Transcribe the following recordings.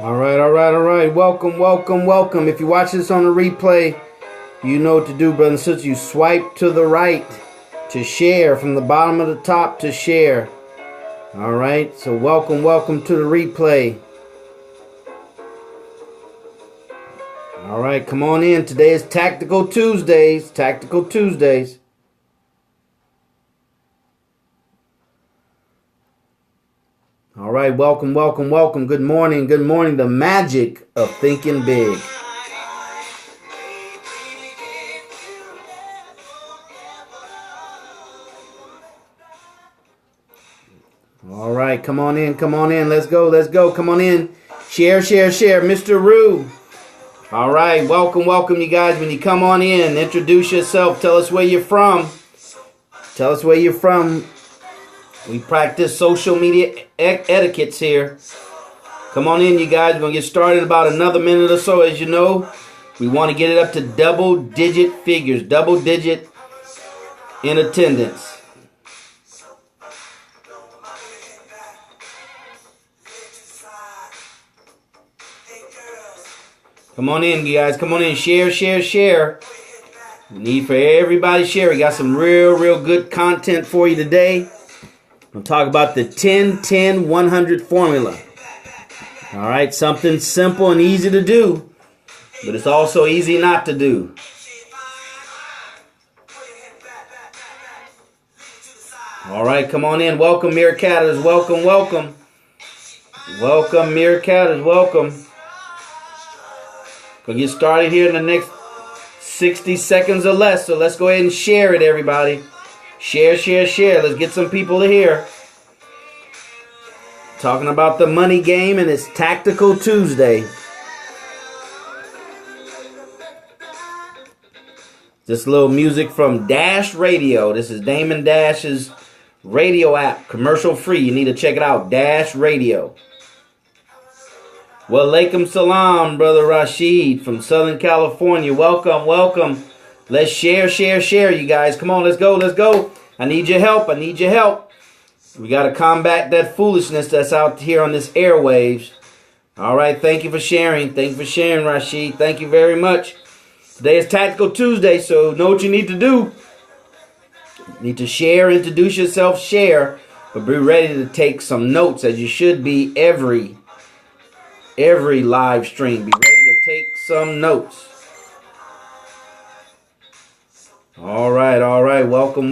All right. Welcome. If you watch this on the replay, you know what to do, brother and sister. You swipe to the right to share, from the bottom of the top to share. All right, so welcome to the replay. All right, come on in. Today is Tactical Tuesdays. All right, welcome. Good morning. The magic of thinking big. All right, come on in. Let's go. Come on in. Share. Mr. Rue. All right, welcome, you guys. When you come on in, introduce yourself. Tell us where you're from. We practice social media etiquettes here. Come on in, you guys. We're going to get started in about another minute or so. As you know, we want to get it up to double-digit figures, double-digit in attendance. Come on in, you guys. Come on in. Share. We need for everybody to share. We got some real good content for you today. We'll talk about the 10-10-100 formula. All right, something simple and easy to do, but it's also easy not to do. All right, come on in. Welcome, Meerkatters. Welcome. Welcome, Meerkatters. Welcome. We'll get started here in the next 60 seconds or less. So let's go ahead and share it, everybody. Share. Let's get some people to hear. Talking about the money game, and it's Tactical Tuesday. This little music from Dash Radio. This is Damon Dash's radio app, commercial free. You need to check it out, Dash Radio. Well, alaikum salam, Brother Rashid from Southern California. Welcome. Let's share, you guys. Come on, let's go. I need your help. We got to combat that foolishness that's out here on this airwaves. All right, thank you for sharing. Rashid. Thank you very much. Today is Tactical Tuesday, so know what you need to do. You need to share, introduce yourself, share, but be ready to take some notes, as you should be every live stream. Be ready to take some notes. All right. Welcome,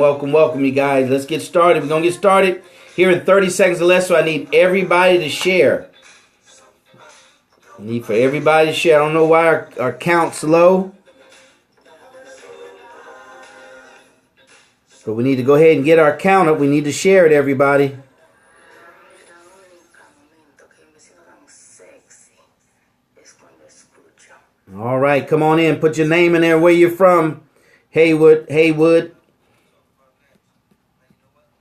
you guys. Let's get started. We're going to get started here in 30 seconds or less, so I need everybody to share. I need for everybody to share. I don't know why our count's low, but we need to go ahead and get our count up. We need to share it, everybody. All right, come on in. Put your name in there, where you're from. Haywood.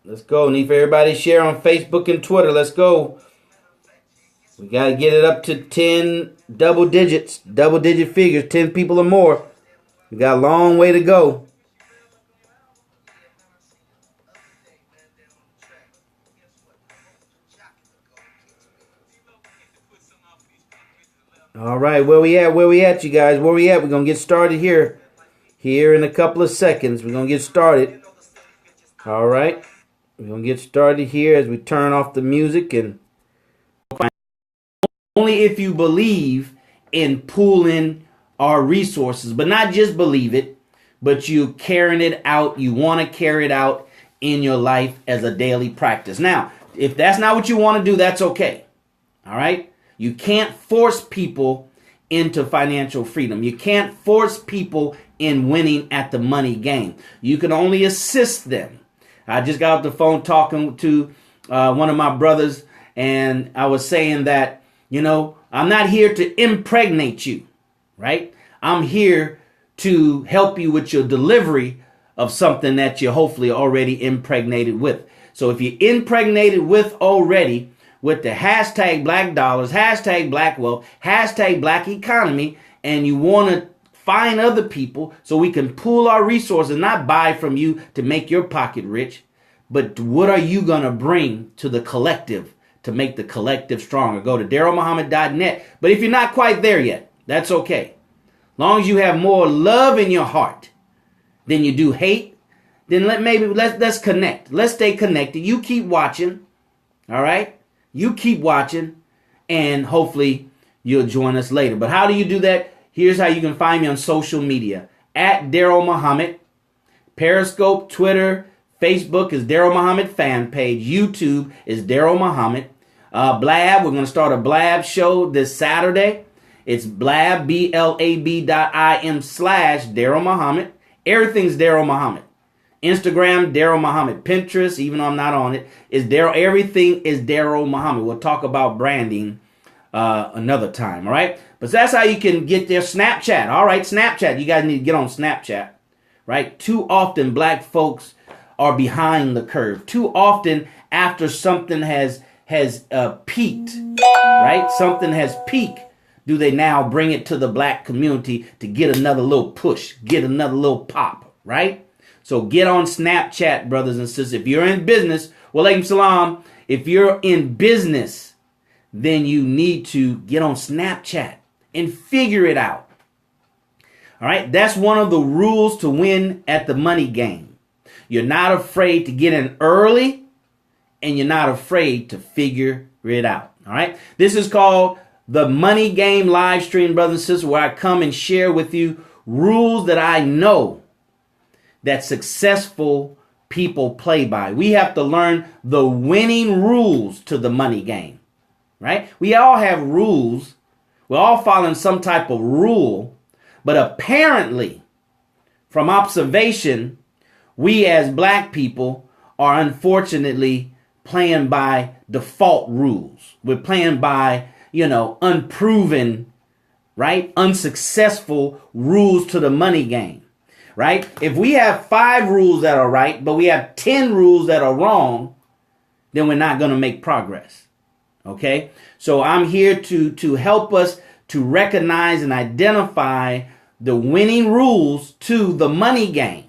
Let's go. Need for everybody to share on Facebook and Twitter. Let's go. We got to get it up to 10 double-digit figures, 10 people or more. We got a long way to go. All right, where we at, you guys? Where we at? We're going to get started here in a couple of seconds. We're going to get started. All right. We're going to get started here as we turn off the music. And only if you believe in pooling our resources, but not just believe it, but you carrying it out. You want to carry it out in your life as a daily practice. Now, if that's not what you want to do, that's okay. All right. You can't force people into financial freedom. You can't force people in winning at the money game. You can only assist them. I just got off the phone talking to one of my brothers, and I was saying that, I'm not here to impregnate you, right? I'm here to help you with your delivery of something that you're hopefully already impregnated with. So if you're impregnated with already, with the hashtag black dollars, hashtag black wealth, hashtag black economy, and you want to find other people so we can pool our resources, not buy from you to make your pocket rich, but what are you going to bring to the collective to make the collective stronger. Go to DarrellMuhammad.net. But if you're not quite there yet, that's okay. Long as you have more love in your heart than you do hate, then let's connect. Let's stay connected. You keep watching. All right? You keep watching, and hopefully you'll join us later. But how do you do that? Here's how you can find me on social media. At Darrell Muhammad. Periscope, Twitter, Facebook is Darrell Muhammad fan page. YouTube is Darrell Muhammad. Blab, we're going to start a Blab show this Saturday. It's Blab, blab.im/Darrell Muhammad. Everything's Darrell Muhammad. Instagram, Darrell Muhammad. Pinterest, even though I'm not on it, is Darrell. Everything is Darrell Muhammad. We'll talk about branding another time, all right? But that's how you can get there. Snapchat, all right, Snapchat. You guys need to get on Snapchat, right? Too often black folks are behind the curve. Too often after something has peaked, right? Something has peaked. Do they now bring it to the black community to get another little push, get another little pop, right? So get on Snapchat, brothers and sisters. If you're in business, walaikum salam. If you're in business, then you need to get on Snapchat and figure it out. All right, that's one of the rules to win at the money game. You're not afraid to get in early, and you're not afraid to figure it out. All right, this is called the Money Game live stream, brothers and sisters, where I come and share with you rules that I know that successful people play by. We have to learn the winning rules to the money game, right? We all have rules. We're all following some type of rule, but apparently, from observation, we as black people are unfortunately playing by default rules. We're playing by, unproven, right? Unsuccessful rules to the money game, right? If we have 5 rules that are right, but we have 10 rules that are wrong, then we're not going to make progress. Okay? So I'm here to help us to recognize and identify the winning rules to the money game.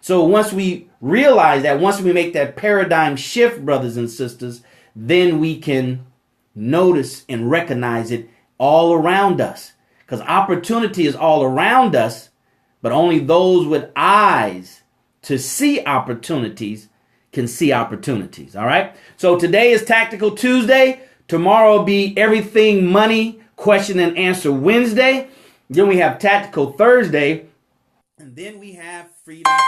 So once we realize that, once we make that paradigm shift, brothers and sisters, then we can notice and recognize it all around us. Because opportunity is all around us, but only those with eyes to see opportunities can see opportunities. All right. So today is Tactical Tuesday. Tomorrow will be Everything Money Question and Answer Wednesday. Then we have Tactical Thursday. And then we have Freedom Friday.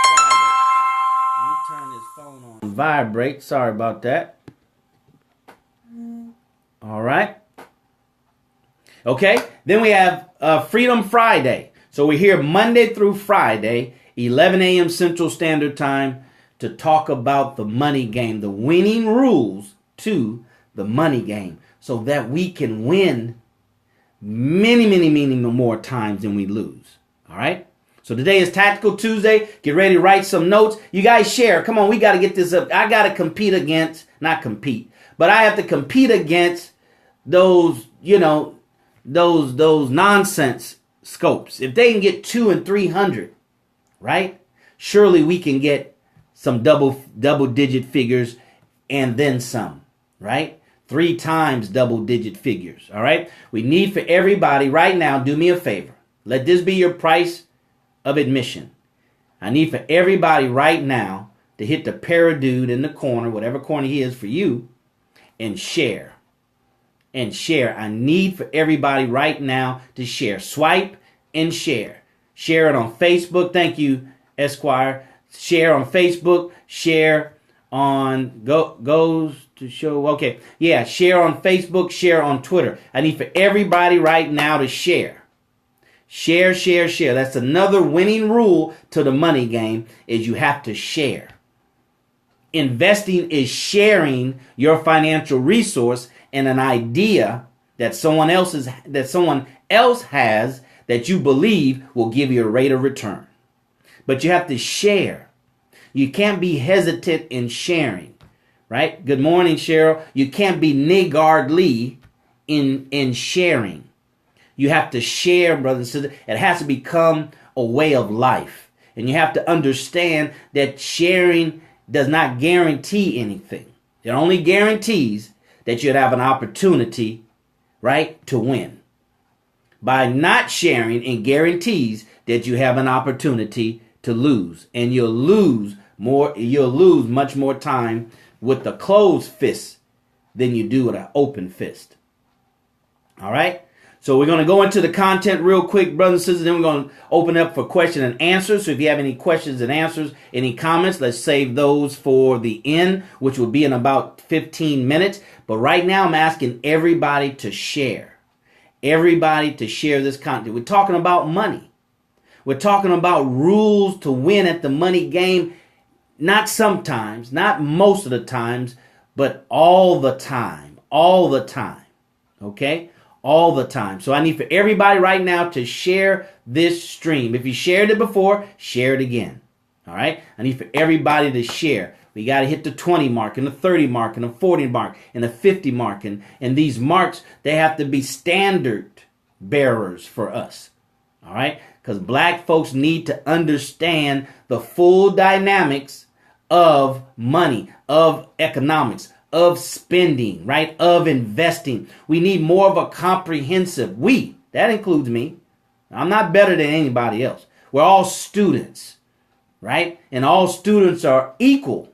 Let me turn this phone on vibrate. Sorry about that. All right. Okay. Then we have Freedom Friday. So we're here Monday through Friday, 11 a.m. Central Standard Time, to talk about the money game, the winning rules to the money game, so that we can win many, many, many more times than we lose. All right. So today is Tactical Tuesday. Get ready to write some notes. You guys share. Come on, we got to get this up. I got to compete against, not compete, but I have to compete against those, those nonsense scopes. If they can get 200 and 300, right? Surely we can get some double digit figures and then some, right? 3 times double digit figures. All right. We need for everybody right now. Do me a favor. Let this be your price of admission. I need for everybody right now to hit the paradude in the corner, whatever corner he is for you, and share. And share. I need for everybody right now to share. Swipe and share. Share it on Facebook. Thank you, Esquire. Share on Facebook. Share on goes to show. Okay. Yeah. Share on Facebook. Share on Twitter. I need for everybody right now to share. Share, share, share. That's another winning rule to the money game, is you have to share. Investing is sharing your financial resource and an idea that someone else has that you believe will give you a rate of return. But you have to share. You can't be hesitant in sharing, right? Good morning, Cheryl. You can't be niggardly in sharing. You have to share, brothers and sisters. It has to become a way of life. And you have to understand that sharing does not guarantee anything. It only guarantees that you'd have an opportunity, right, to win. By not sharing, it guarantees that you have an opportunity to lose. And you'll lose much more time with the closed fist than you do with an open fist. All right? So we're going to go into the content real quick, brothers and sisters. Then we're going to open up for question and answers. So if you have any questions and answers, any comments, let's save those for the end, which will be in about 15 minutes. But right now, I'm asking everybody to share. Everybody to share this content. We're talking about money. We're talking about rules to win at the money game. Not sometimes, not most of the times, but all the time. All the time. Okay? All the time. So I need for everybody right now to share this stream. If you shared it before, share it again. All right? I need for everybody to share. We got to hit the 20 mark and the 30 mark and the 40 mark and the 50 mark. And these marks, they have to be standard bearers for us. All right? Because black folks need to understand the full dynamics of money, of economics, of spending, right? Of investing. We need more of a comprehensive, that includes me. I'm not better than anybody else. We're all students, right? And all students are equal.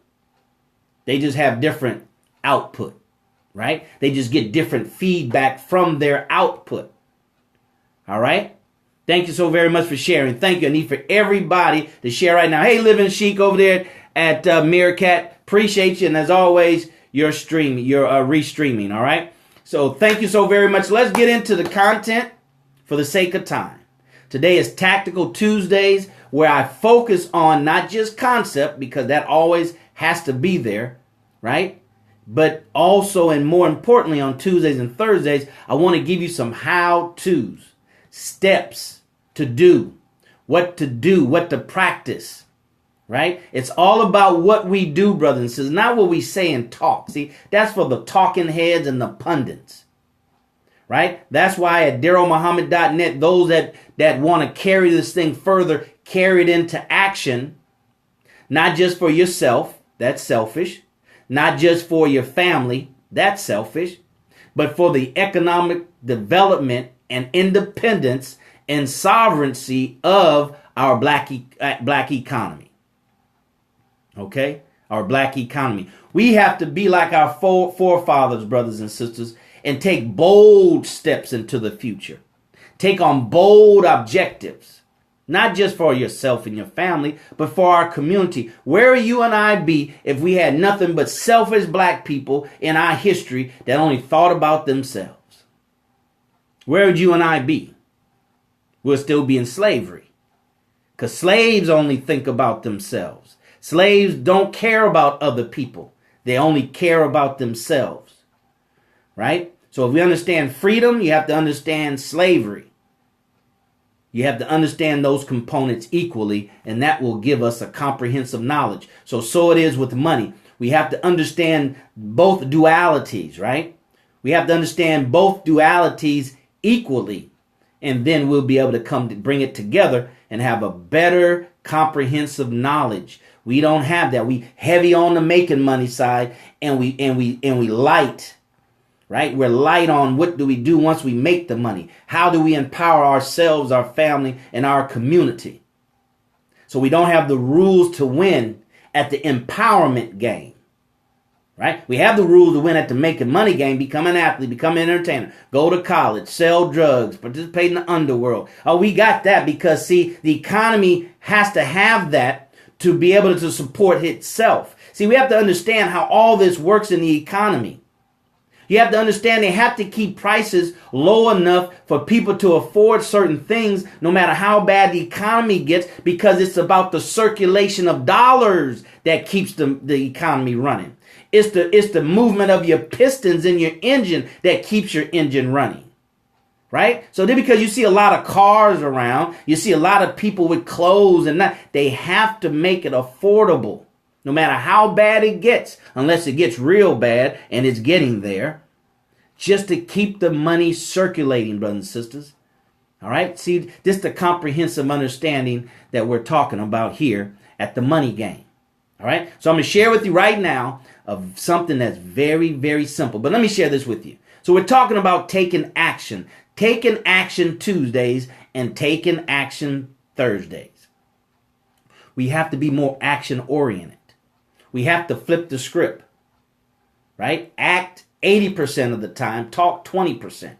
They just have different output, right? They just get different feedback from their output. All right? Thank you so very much for sharing. Thank you. I need for everybody to share right now. Hey, Living Chic over there at Meerkat. Appreciate you. And as always, your restreaming. All right. So thank you so very much. Let's get into the content for the sake of time. Today is Tactical Tuesdays, where I focus on not just concept, because that always has to be there, right? But also, and more importantly, on Tuesdays and Thursdays, I want to give you some how-tos, steps to do, what to practice. Right? It's all about what we do, brothers and sisters, not what we say and talk. See, that's for the talking heads and the pundits. Right? That's why at DarrellMuhammad.net, those that want to carry this thing further, carry it into action, not just for yourself, that's selfish, not just for your family, that's selfish, but for the economic development and independence and sovereignty of our black economy. Okay? Our black economy. We have to be like our forefathers, brothers and sisters, and take bold steps into the future. Take on bold objectives, not just for yourself and your family, but for our community. Where would you and I be if we had nothing but selfish black people in our history that only thought about themselves? Where would you and I be? We'll still be in slavery, because slaves only think about themselves. Slaves don't care about other people. They only care about themselves. Right? So if we understand freedom, you have to understand slavery. You have to understand those components equally, and that will give us a comprehensive knowledge. So it is with money. We have to understand both dualities, right? We have to understand both dualities equally, and then we'll be able to come to bring it together and have a better comprehensive knowledge. We don't have that. We heavy on the making money side, and we light, right? We're light on what do we do once we make the money? How do we empower ourselves, our family, and our community? So we don't have the rules to win at the empowerment game, right? We have the rules to win at the making money game. Become an athlete, become an entertainer, go to college, sell drugs, participate in the underworld. Oh, we got that because, see, the economy has to have that to be able to support itself. See, we have to understand how all this works in the economy. You have to understand they have to keep prices low enough for people to afford certain things, no matter how bad the economy gets, because it's about the circulation of dollars that keeps the economy running. It's the movement of your pistons in your engine that keeps your engine running. Right? So then, because you see a lot of cars around, you see a lot of people with clothes, and they have to make it affordable, no matter how bad it gets, unless it gets real bad, and it's getting there, just to keep the money circulating, brothers and sisters. All right? See, this is the comprehensive understanding that we're talking about here at the money game. All right. So I'm going to share with you right now of something that's very, very simple. But let me share this with you. So we're talking about taking action Tuesdays and taking action Thursdays. We have to be more action oriented. We have to flip the script, right? Act 80% of the time, talk 20%.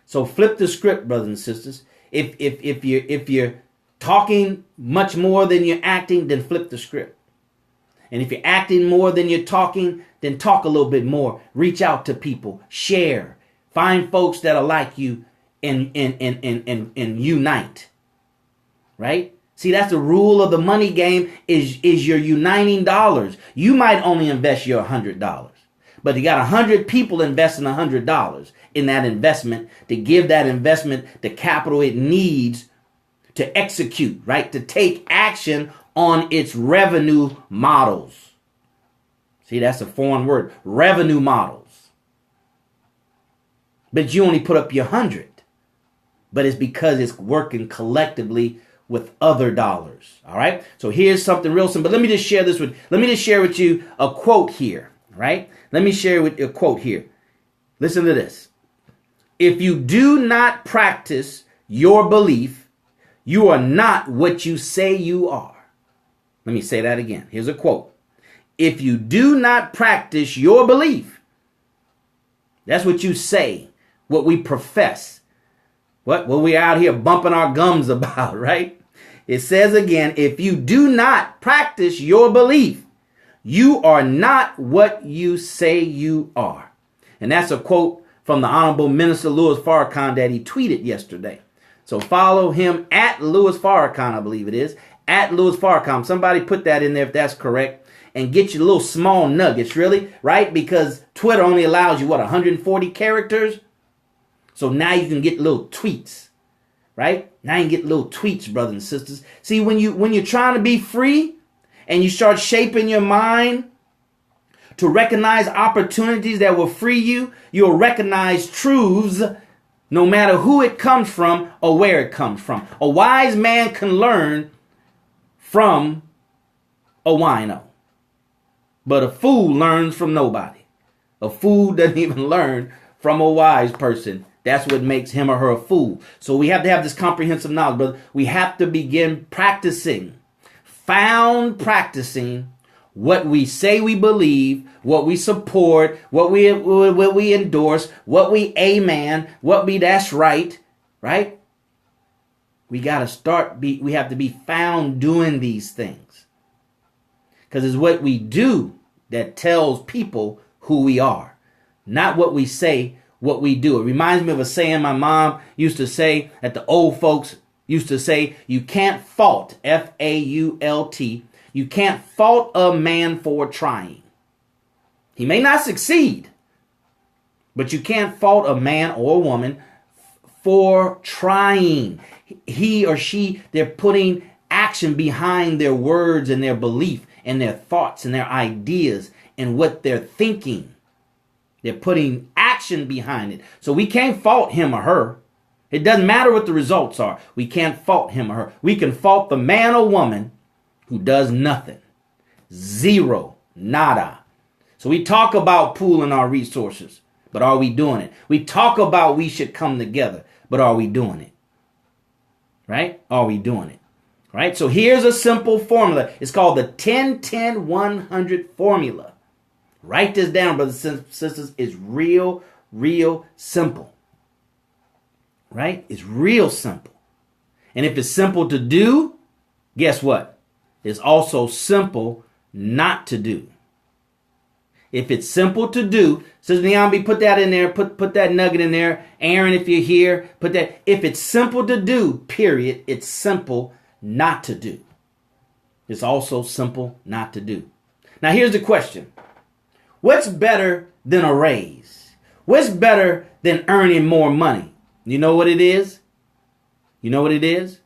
So flip the script, brothers and sisters. If you're talking much more than you're acting, then flip the script. And if you're acting more than you're talking, then talk a little bit more. Reach out to people, share, find folks that are like you, and unite. Right? See, that's the rule of the money game is you're uniting dollars. You might only invest your $100, but you got 100 people investing $100 in that investment to give that investment the capital it needs to execute, right? To take action on its revenue models. See, that's a foreign word, revenue models. But you only put up your 100, but it's because it's working collectively with other dollars. All right. So here's something real simple. Let me just share with you a quote here. Right. Let me share with you a quote here. Listen to this. If you do not practice your belief, you are not what you say you are. Let me say that again. Here's a quote. If you do not practice your belief, that's what you say, what we profess. What we're out here bumping our gums about, right? It says again, if you do not practice your belief, you are not what you say you are. And that's a quote from the Honorable Minister Louis Farrakhan that he tweeted yesterday. So follow him at Louis Farrakhan, I believe it is, at Louis Farrakhan. Somebody put that in there if that's correct. And get you little small nuggets, really, right? Because Twitter only allows you, 140 characters? So now you can get little tweets, right? Now you can get little tweets, brothers and sisters. See, when you're trying to be free and you start shaping your mind to recognize opportunities that will free you, you'll recognize truths no matter who it comes from or where it comes from. A wise man can learn from a wino, but a fool learns from nobody. A fool doesn't even learn from a wise person. That's what makes him or her a fool. So we have to have this comprehensive knowledge, brother. We have to begin practicing what we say we believe, what we support, what we endorse, what we amen, that's right, right? We got to we have to be found doing these things. Because it's what we do that tells people who we are, not what we say, what we do. It reminds me of a saying my mom used to say, that the old folks used to say, you can't fault, F-A-U-L-T, you can't fault a man for trying. He may not succeed, but you can't fault a man or a woman for trying. He or she, they're putting action behind their words and their belief and their thoughts and their ideas and what they're thinking. They're putting action behind it. So we can't fault him or her. It doesn't matter what the results are. We can't fault him or her. We can fault the man or woman who does nothing. Zero. Nada. So we talk about pooling our resources, but are we doing it? We talk about we should come together, but are we doing it? Right? Are we doing it? Right? So here's a simple formula. It's called the 10-10-100 formula. Write this down, brothers and sisters. It's real simple. Right? It's real simple. And if it's simple to do, guess what? It's also simple not to do. If it's simple to do, Sister Nyambi, put that in there. Put that nugget in there. Aaron, if you're here, put that. If it's simple to do, period, it's simple not to do. It's also simple not to do. Now, here's the question. What's better than a raise? What's better than earning more money? You know what it is? You know what it is?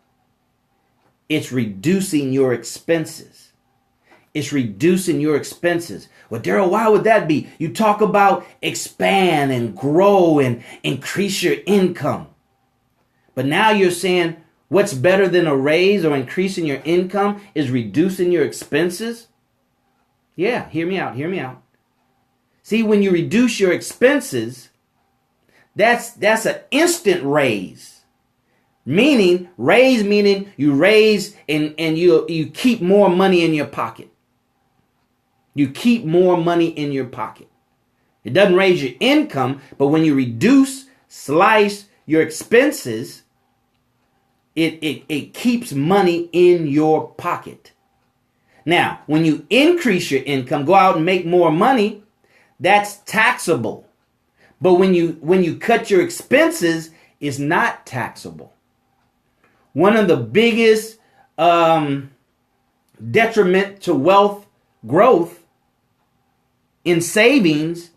It's reducing your expenses. It's reducing your expenses. Well, Darrell, why would that be? You talk about expand and grow and increase your income. But now you're saying what's better than a raise or increasing your income is reducing your expenses? Yeah, hear me out. Hear me out. See, when you reduce your expenses, that's an instant raise. Meaning you raise and you keep more money in your pocket. You keep more money in your pocket. It doesn't raise your income, but when you slice your expenses, it keeps money in your pocket. Now, when you increase your income, go out and make more money, that's taxable. But when you cut your expenses, it's not taxable. One of the biggest detriment to wealth growth in savings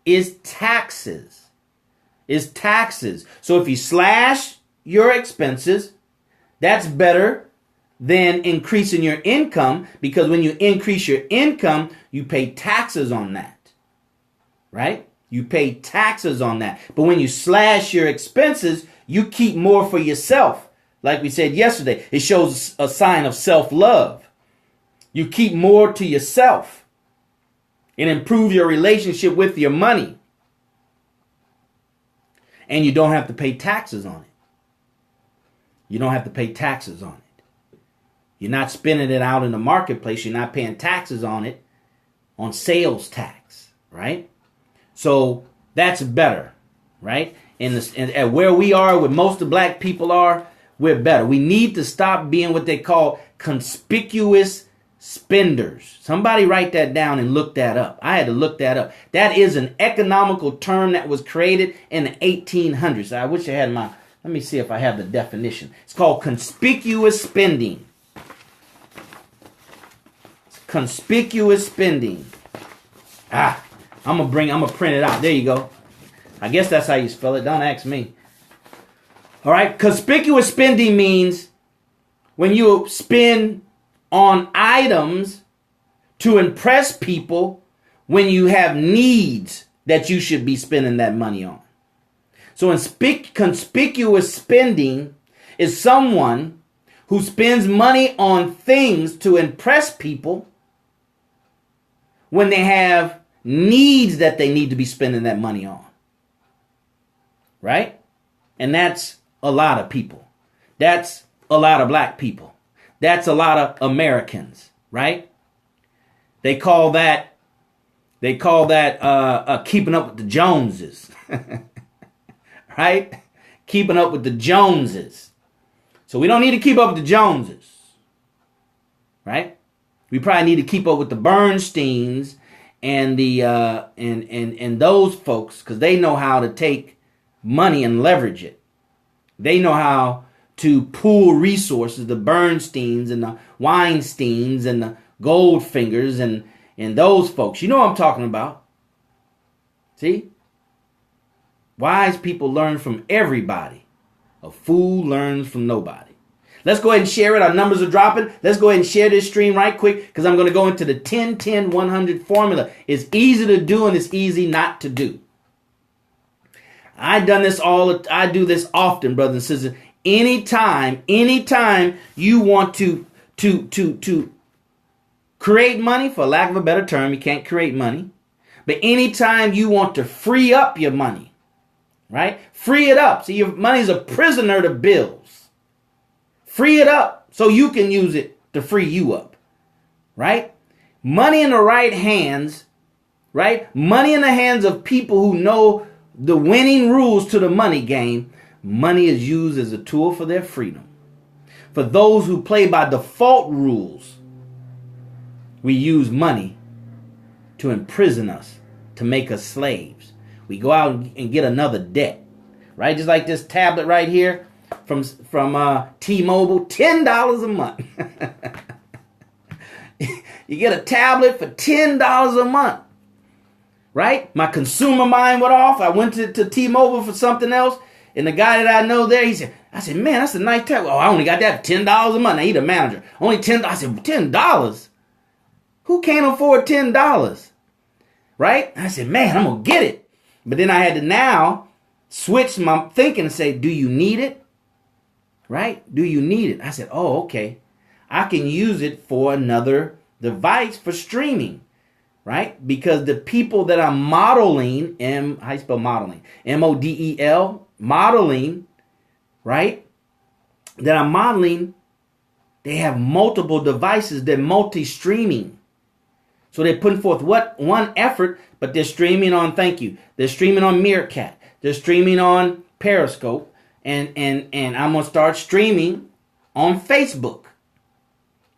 is taxes. So if you slash your expenses, that's better than increasing your income, because when you increase your income, you pay taxes on that. Right? You pay taxes on that. But when you slash your expenses, you keep more for yourself. Like we said yesterday, it shows a sign of self-love. You keep more to yourself and improve your relationship with your money. And you don't have to pay taxes on it. You don't have to pay taxes on it. You're not spending it out in the marketplace. You're not paying taxes on it, on sales tax, right? So that's better, right? And where we are, where most of the black people are, we're better. We need to stop being what they call conspicuous spenders. Somebody write that down and look that up. I had to look that up. That is an economical term that was created in the 1800s. I wish I had let me see if I have the definition. It's called conspicuous spending. Conspicuous spending. I'm gonna print it out. There you go. I guess that's how you spell it. Don't ask me. All right. Conspicuous spending means when you spend on items to impress people when you have needs that you should be spending that money on. So conspicuous spending is someone who spends money on things to impress people when they have needs that they need to be spending that money on. Right? And that's a lot of people. That's a lot of black people. That's a lot of Americans, right? They call that keeping up with the Joneses. Right? Keeping up with the Joneses. So we don't need to keep up with the Joneses. Right? We probably need to keep up with the Bernsteins and the and those folks, because they know how to take money and leverage it. They know how to pool resources, the Bernsteins and the Weinsteins and the Goldfingers and those folks. You know what I'm talking about. See? Wise people learn from everybody. A fool learns from nobody. Let's go ahead and share it. Our numbers are dropping. Let's go ahead and share this stream right quick, because I'm going to go into the 10-10-100 formula. It's easy to do and it's easy not to do. I do this often, brothers and sisters. Anytime you want to create money, for lack of a better term, you can't create money. But anytime you want to free up your money, right? Free it up. See, your money is a prisoner to bills. Free it up so you can use it to free you up, right? Money in the right hands, right? Money in the hands of people who know the winning rules to the money game. Money is used as a tool for their freedom. For those who play by default rules, we use money to imprison us, to make us slaves. We go out and get another debt, right? Just like this tablet right here from T-Mobile, $10 a month. You get a tablet for $10 a month, right? My consumer mind went off. I went to T-Mobile for something else. And the guy that I know there, I said, man, that's a nice tablet. Oh, I only got that for $10 a month. Now, he's the manager. Only $10. I said, $10? Who can't afford $10? Right? I said, man, I'm going to get it. But then I had to now switch my thinking and say, do you need it? Right? Do you need it? I said, oh, okay. I can use it for another device for streaming. right? Because the people that I'm modeling, how you spell modeling? MODEL, modeling, right? That I'm modeling, they have multiple devices. They're multi-streaming. So they're putting forth one effort, but they're streaming on, thank you, they're streaming on Meerkat. They're streaming on Periscope. And I'm going to start streaming on Facebook,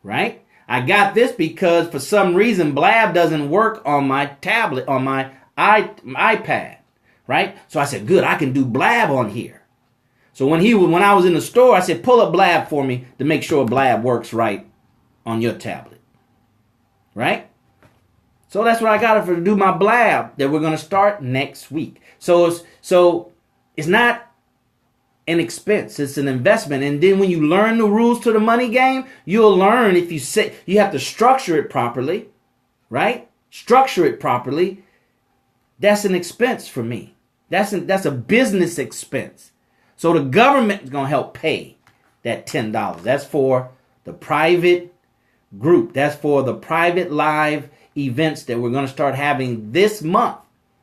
right? I got this because for some reason Blab doesn't work on my tablet, on my iPad, right? So I said, good, I can do Blab on here. So when I was in the store, I said, pull up Blab for me to make sure Blab works right on your tablet, right? So that's what I got to do my Blab that we're going to start next week. So it's not an expense, it's an investment. And then when you learn the rules to the money game, you'll learn, if you say you have to structure it properly, right? Structure it properly. That's an expense for me. That's a business expense. So the government is going to help pay that $10. That's for the private group. That's for the private live events that we're going to start having this month.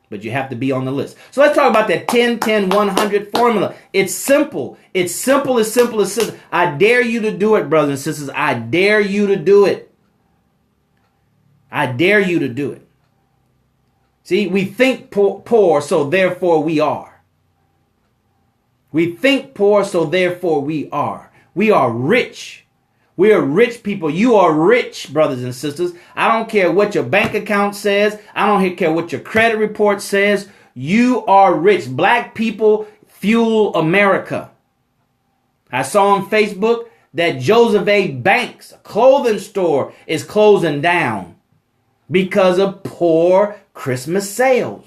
But you have to be on the list. So let's talk about that 10-10-100 formula. It's simple. It's simple as simple as simple. I dare you to do it, brothers and sisters. I dare you to do it. I dare you to do it. See, we think poor, so therefore we are. We think poor, so therefore we are. We are rich. We are rich people. You are rich, brothers and sisters. I don't care what your bank account says. I don't care what your credit report says. You are rich. Black people fuel America. I saw on Facebook that Joseph A. Banks, a clothing store, is closing down because of poor Christmas sales.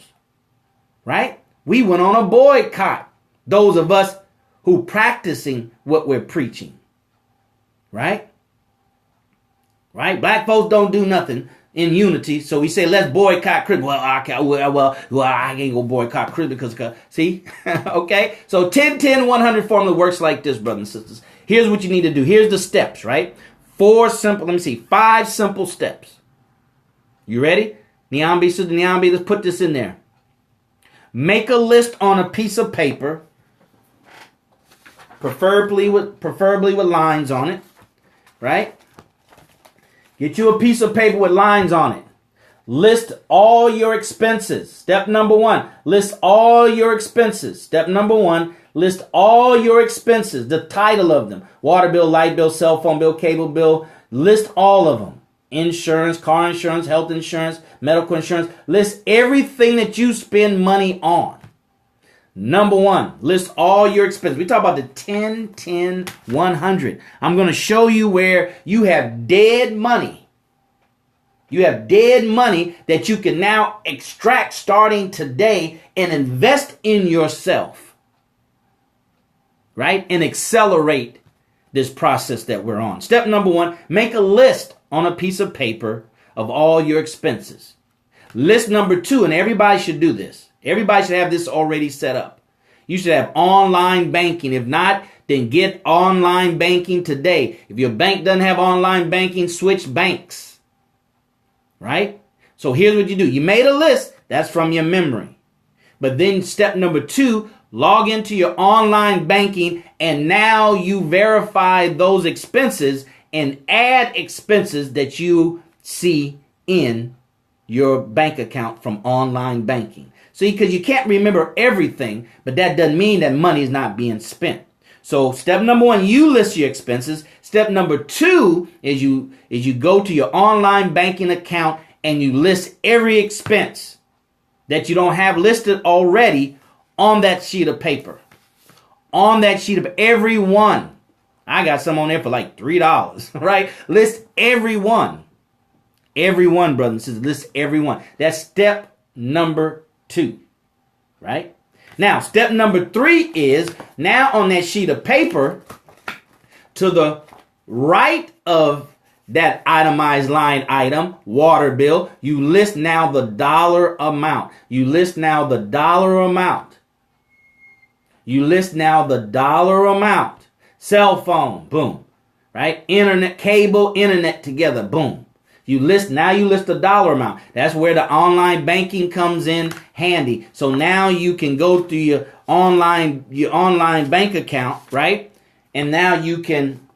Right? We went on a boycott. Those of us who practicing what we're preaching. Right? Right? Black folks don't do nothing in unity. So we say, let's boycott Christmas. Well, I ain't gonna boycott Christmas because see? Okay? So 10-10-100 formula works like this, brothers and sisters. Here's what you need to do. Here's the steps, right? 5 simple steps. You ready? Niambi, sister Niambi, let's put this in there. Make a list on a piece of paper, preferably with lines on it. Right? Get you a piece of paper with lines on it. List all your expenses. Step number 1. List all your expenses. Step number 1. List all your expenses. The title of them. Water bill, light bill, cell phone bill, cable bill. List all of them. Insurance, car insurance, health insurance, medical insurance. List everything that you spend money on. Number 1, list all your expenses. We talk about the 10-10-100. I'm going to show you where you have dead money. You have dead money that you can now extract starting today and invest in yourself. Right? And accelerate this process that we're on. Step number 1, make a list on a piece of paper of all your expenses. List number 2, and everybody should do this. Everybody should have this already set up. You should have online banking. If not, then get online banking today. If your bank doesn't have online banking, switch banks. Right? So here's what you do. You made a list. That's from your memory. But then step number 2, log into your online banking, and now you verify those expenses and add expenses that you see in your bank account from online banking. See, because you can't remember everything, but that doesn't mean that money is not being spent. So step number 1, you list your expenses. Step number 2 is you go to your online banking account and you list every expense that you don't have listed already on that sheet of paper. On that sheet of every one. I got some on there for like $3, right? List every one. Every one, brothers and sisters. List every one. That's step number 2, right? Now, step number 3 is now on that sheet of paper to the right of that itemized line item, water bill, you list now the dollar amount. You list now the dollar amount. You list now the dollar amount. Cell phone, boom, right? Internet, cable, internet together, boom. Now you list the dollar amount. That's where the online banking comes in handy. So now you can go through your online bank account, right? And now you can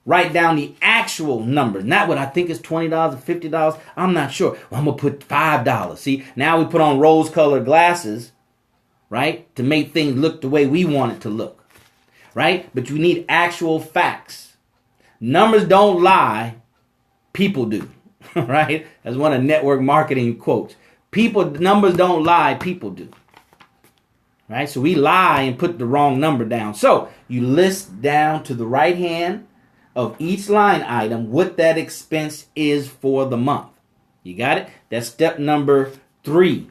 write down the actual number. Not what I think is $20 or $50. I'm not sure. Well, I'm going to put $5. See, now we put on rose-colored glasses, right? To make things look the way we want it to look, right? But you need actual facts. Numbers don't lie. People do, right? That's one of network marketing quotes. Numbers don't lie. People do. Right? So we lie and put the wrong number down. So you list down to the right hand of each line item what that expense is for the month. You got it? That's step number 3.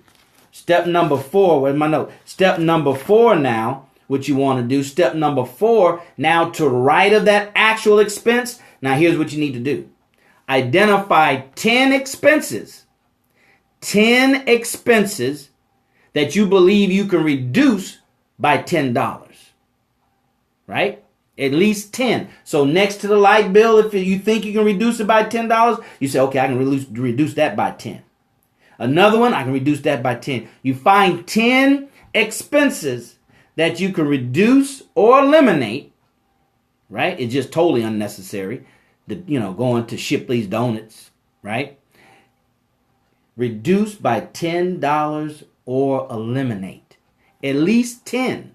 Step number 4, where's my note? Step number 4 now, what you want to do. Step number 4, now to the right of that actual expense. Now here's what you need to do. Identify 10 expenses. 10 expenses that you believe you can reduce by $10. Right? At least 10. So next to the light bill, if you think you can reduce it by $10, you say, okay, I can reduce that by 10. Another one, I can reduce that by 10. You find 10 expenses that you can reduce or eliminate, right? It's just totally unnecessary. Going to Shipley's Donuts, right? Reduce by $10 or eliminate. At least 10,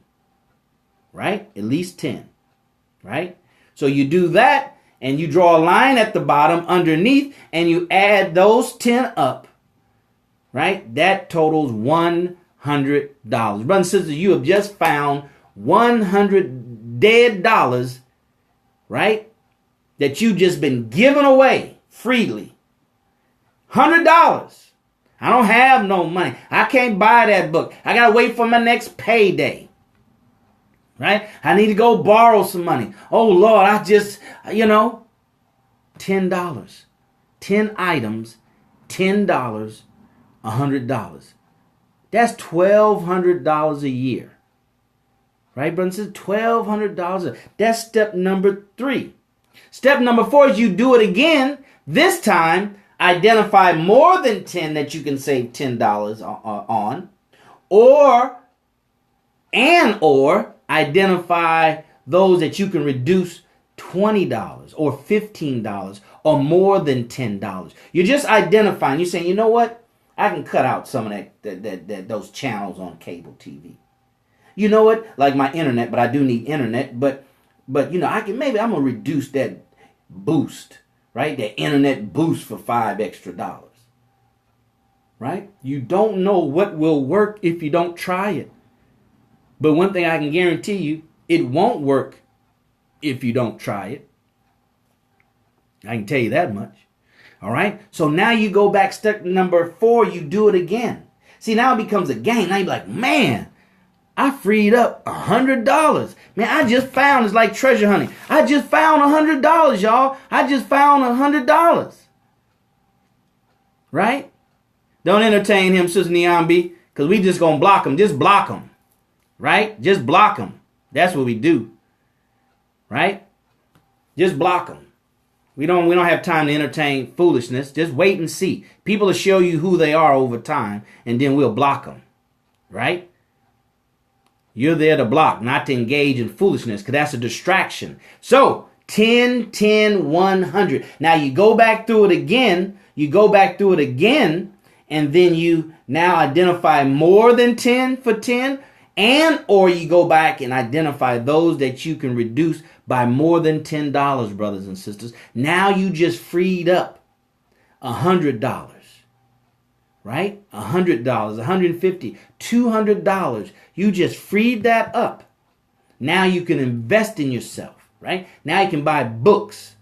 right? At least 10, right? So you do that and you draw a line at the bottom underneath and you add those 10 up, right? That totals $100. Brothers and sisters, you have just found 100 dead dollars, right? That you've just been giving away freely. $100. I don't have no money. I can't buy that book. I got to wait for my next payday. Right? I need to go borrow some money. Oh, Lord, I just, $10. 10 items, $10, $100. That's $1,200 a year. Right, brothers and sisters? $1,200. That's step number 3. Step number 4 is you do it again. This time, identify more than 10 that you can save $10 on. Or identify those that you can reduce $20 or $15 or more than $10. You're just identifying. You're saying, you know what? I can cut out some of those channels on cable TV. You know what? Like my internet, but I do need internet. But I'm gonna reduce that boost, right? That internet boost for $5 extra. Right? You don't know what will work if you don't try it. But one thing I can guarantee you, it won't work if you don't try it. I can tell you that much. All right? So now you go back, step number 4, you do it again. See, now it becomes a game. Now you're like, man, I freed up $100. Man, I just found, it's like treasure hunting. I just found $100, y'all. I just found $100. Right? Don't entertain him, Sister Niambi, because we just going to block him. Just block him. Right? Just block him. That's what we do. Right? Just block him. We don't have time to entertain foolishness. Just wait and see. People will show you who they are over time, and then we'll block them. Right? You're there to block, not to engage in foolishness, because that's a distraction. So, 10, 10, 100. Now you go back through it again. And then you now identify more than 10 for 10. Or you go back and identify those that you can reduce by more than $10, brothers and sisters. Now you just freed up $100. Right? $100, $150, $200. You just freed that up. Now you can invest in yourself. Right? Now you can buy books.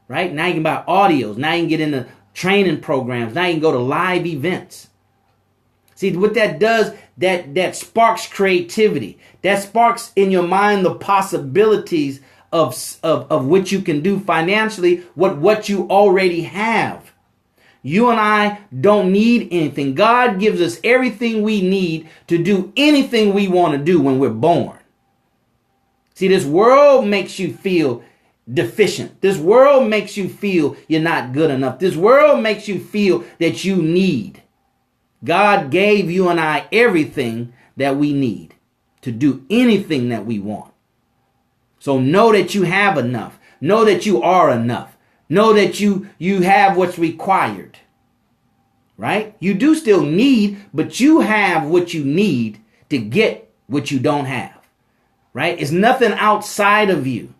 Right? Now you can buy audios. Now you can get into training programs. Now you can go to live events. See, what that does, that sparks creativity. That sparks in your mind the possibilities of what you can do financially, what you already have. You and I don't need anything. God gives us everything we need to do anything we want to do when we're born. See, this world makes you feel deficient. This world makes you feel you're not good enough. This world makes you feel that you need. God gave you and I everything that we need to do anything that we want. So know that you have enough. Know that you are enough. Know that you have what's required. Right? You do still need, but you have what you need to get what you don't have. Right? It's nothing outside of you,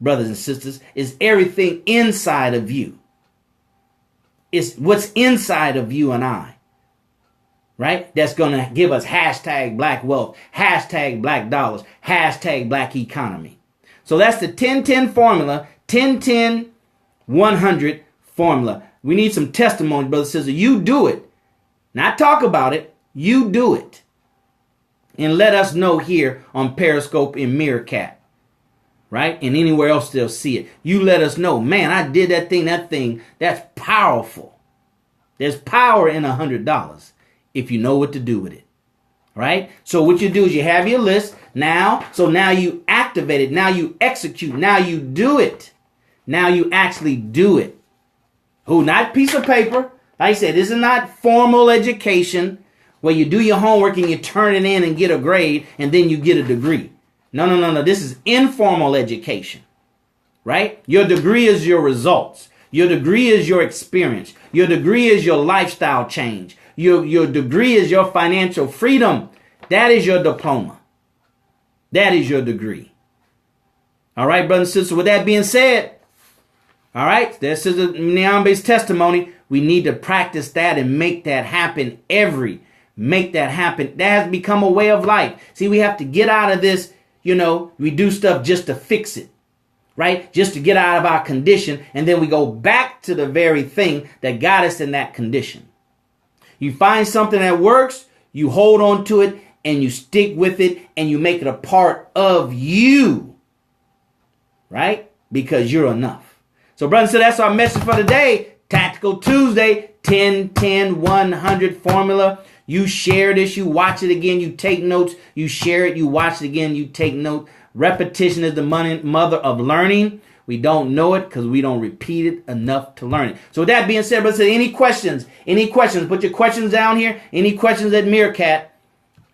brothers and sisters. It's everything inside of you. It's what's inside of you and I. Right? That's going to give us hashtag black wealth, hashtag black dollars, hashtag black economy. So that's the 10-10 formula, 10-10-100 formula. We need some testimony, brothers and sisters. You do it. Not talk about it. You do it. And let us know here on Periscope and Meerkat. Right? And anywhere else they'll see it. You let us know. Man, I did that thing, that's powerful. There's power in $100 if you know what to do with it. Right? So what you do is you have your list now. So now you activate it. Now you execute. Now you do it. Now you actually do it. Who? Not piece of paper. Like I said, this is not formal education where you do your homework and you turn it in and get a grade and then you get a degree. No. This is informal education. Right? Your degree is your results. Your degree is your experience. Your degree is your lifestyle change. Your degree is your financial freedom. That is your diploma. That is your degree. All right, brothers and sisters, with that being said, all right, this is Nyambe's testimony. We need to practice that and make that happen make that happen. That has become a way of life. See, we have to get out of this, we do stuff just to fix it, right? Just to get out of our condition. And then we go back to the very thing that got us in that condition. You find something that works, you hold on to it, and you stick with it, and you make it a part of you, right? Because you're enough. So, brothers, so that's our message for today. Tactical Tuesday, 10-10-100 formula. You share this, you watch it again, you take notes, you share it, you watch it again, you take notes. Repetition is the mother of learning. We don't know it because we don't repeat it enough to learn it. So with that being said, brothers, any questions? Put your questions down here. Any questions at Meerkat?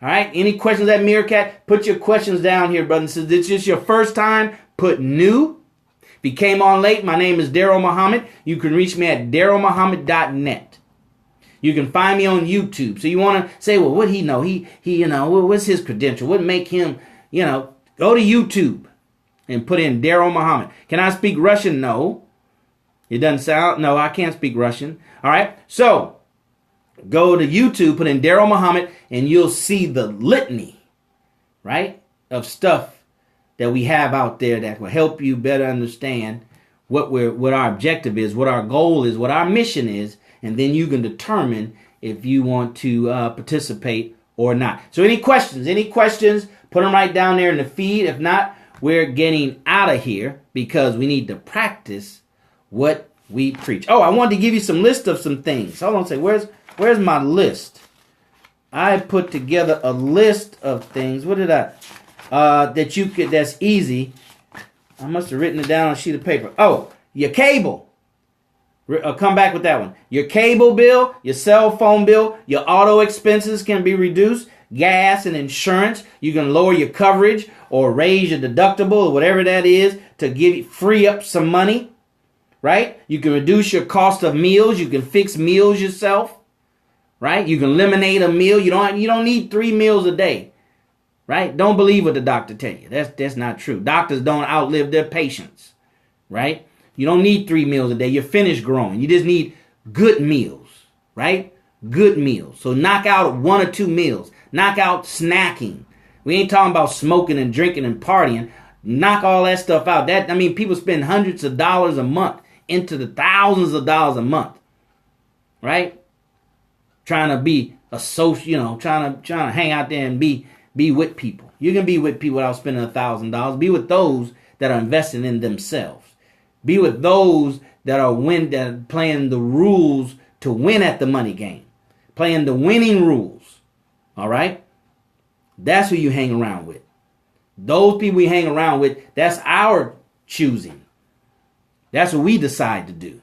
All right. Any questions at Meerkat? Put your questions down here, brothers and sisters. This is your first time. Put new. If you came on late, my name is DarrellMuhammad. You can reach me at DarrellMuhammad.net. You can find me on YouTube. So you want to say, well, what he know? He what's his credential? What make him, go to YouTube. And put in DarrellMuhammad. Can I speak Russian? No. It doesn't sound. No, I can't speak Russian. All right. So go to YouTube, put in DarrellMuhammad, and you'll see the litany, right, of stuff that we have out there that will help you better understand what our objective is, what our goal is, what our mission is, and then you can determine if you want to participate or not. So any questions? Put them right down there in the feed. If not, we're getting out of here because we need to practice what we preach. Oh, I wanted to give you some list of some things. Hold on a second. Where's my list? I put together a list of things. What did I? That's easy. I must have written it down on a sheet of paper. Oh, your cable. I'll come back with that one. Your cable bill, your cell phone bill, your auto expenses can be reduced. Gas and insurance. You can lower your coverage or raise your deductible or whatever that is to free up some money, right? You can reduce your cost of meals. You can fix meals yourself, right? You can eliminate a meal. You don't need 3 meals a day, right? Don't believe what the doctor tell you. That's not true. Doctors don't outlive their patients, right? You don't need 3 meals a day. You're finished growing. You just need good meals, right? Good meals. So knock out 1 or 2 meals. Knock out snacking. We ain't talking about smoking and drinking and partying. Knock all that stuff out. People spend hundreds of dollars a month into the thousands of dollars a month, right? Trying to be a social, trying to hang out there and be with people. You can be with people without spending $1,000. Be with those that are investing in themselves. Be with those that are playing the rules to win at the money game, playing the winning rules. All right? That's who you hang around with. Those people we hang around with, that's our choosing. That's what we decide to do.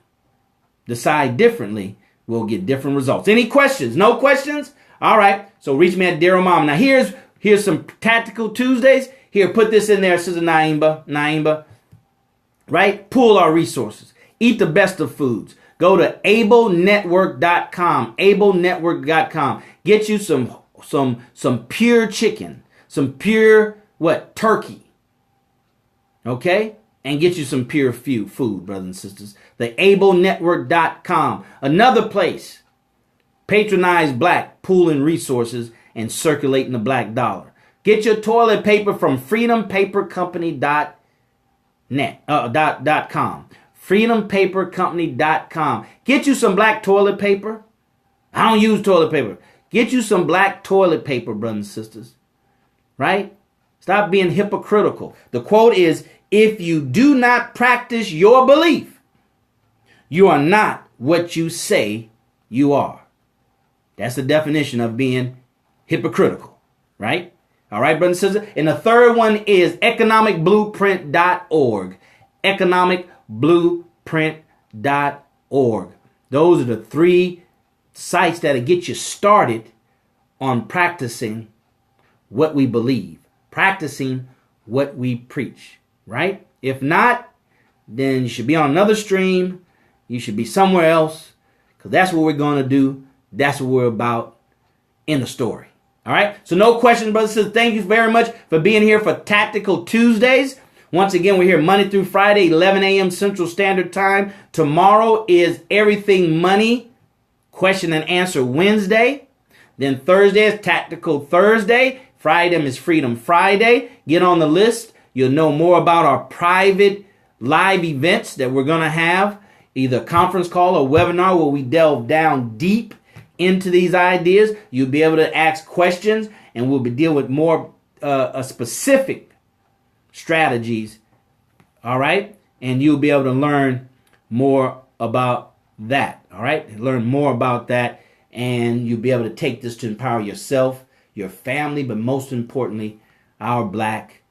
Decide differently, we'll get different results. Any questions? No questions? All right. So reach me at DarrellMuhammad. Now here's some Tactical Tuesdays. Here, put this in there, Sister Naimba. Right? Pool our resources. Eat the best of foods. Go to ablenetwork.com. ablenetwork.com. Get you some pure chicken. Some pure turkey. Okay? And get you some pure food, brothers and sisters. The ablenetwork.com. Another place. Patronize black, pooling resources and circulating the black dollar. Get your toilet paper from freedompapercompany.com. freedompapercompany.com. Get you some black toilet paper. I don't use toilet paper. Get you some black toilet paper, brothers and sisters. Right? Stop being hypocritical. The quote is, if you do not practice your belief, you are not what you say you are. That's the definition of being hypocritical, right? All right, brothers and sisters. And the third one is economicblueprint.org. economicblueprint.org. Those are the three sites that'll get you started on practicing what we believe, practicing what we preach, right? If not, then you should be on another stream. You should be somewhere else, because that's what we're going to do. That's what we're about in the story. All right. So no questions, brothers and sisters. Thank you very much for being here for Tactical Tuesdays. Once again, we're here Monday through Friday, 11 a.m. Central Standard Time. Tomorrow is Everything Money Question and Answer Wednesday. Then Thursday is Tactical Thursday. Friday is Freedom Friday. Get on the list. You'll know more about our private live events that we're going to have. Either conference call or webinar where we delve down deep into these ideas. You'll be able to ask questions, and we'll be dealing with more specific strategies. All right. And you'll be able to learn more about that. All right. Learn more about that. And you'll be able to take this to empower yourself, your family, but most importantly, our black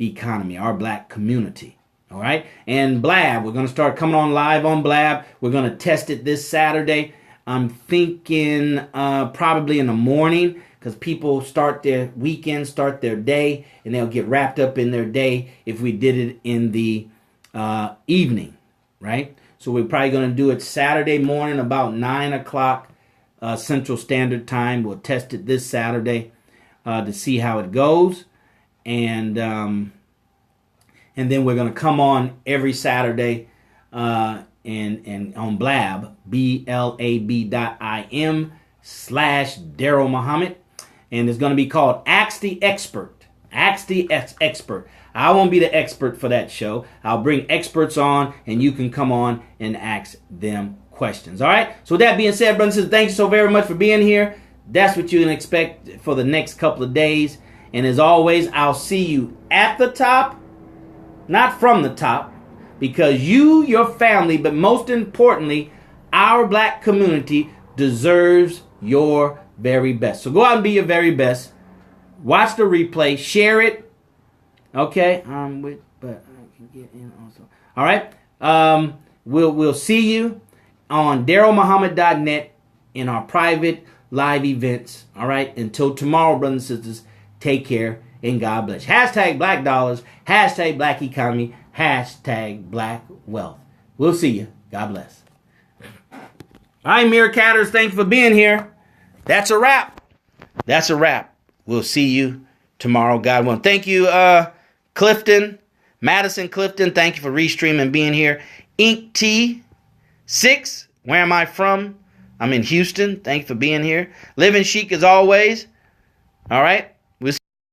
economy, our black community. All right. And Blab, we're going to start coming on live on Blab. We're going to test it this Saturday. I'm thinking probably in the morning, because people start their weekend, start their day, and they'll get wrapped up in their day if we did it in the evening, right? So we're probably going to do it Saturday morning about 9 o'clock Central Standard Time. We'll test it this Saturday to see how it goes. And then we're going to come on every Saturday and on Blab, blab.im/DarrellMuhammad. And it's going to be called Ask the Expert. Ask the Expert. I won't be the expert for that show. I'll bring experts on, and you can come on and ask them questions. All right? So with that being said, brothers and sisters, thank you so very much for being here. That's what you can expect for the next couple of days. And as always, I'll see you at the top, not from the top, because you, your family, but most importantly, our black community deserves your very best. So go out and be your very best. Watch the replay. Share it. Okay. But I can get in also. All right. We'll see you on DarrellMuhammad.net in our private live events. All right. Until tomorrow, brothers and sisters, take care and God bless. Hashtag Black Dollars. Hashtag Black Economy. Hashtag Black Wealth. We'll see you. God bless. All right, Meerkatters, thanks for being here. That's a wrap. That's a wrap. We'll see you tomorrow, God willing. Thank you, Clifton, Madison Clifton. Thank you for restreaming, being here. Ink T6, where am I from? I'm in Houston. Thank you for being here. Living chic as always. All right.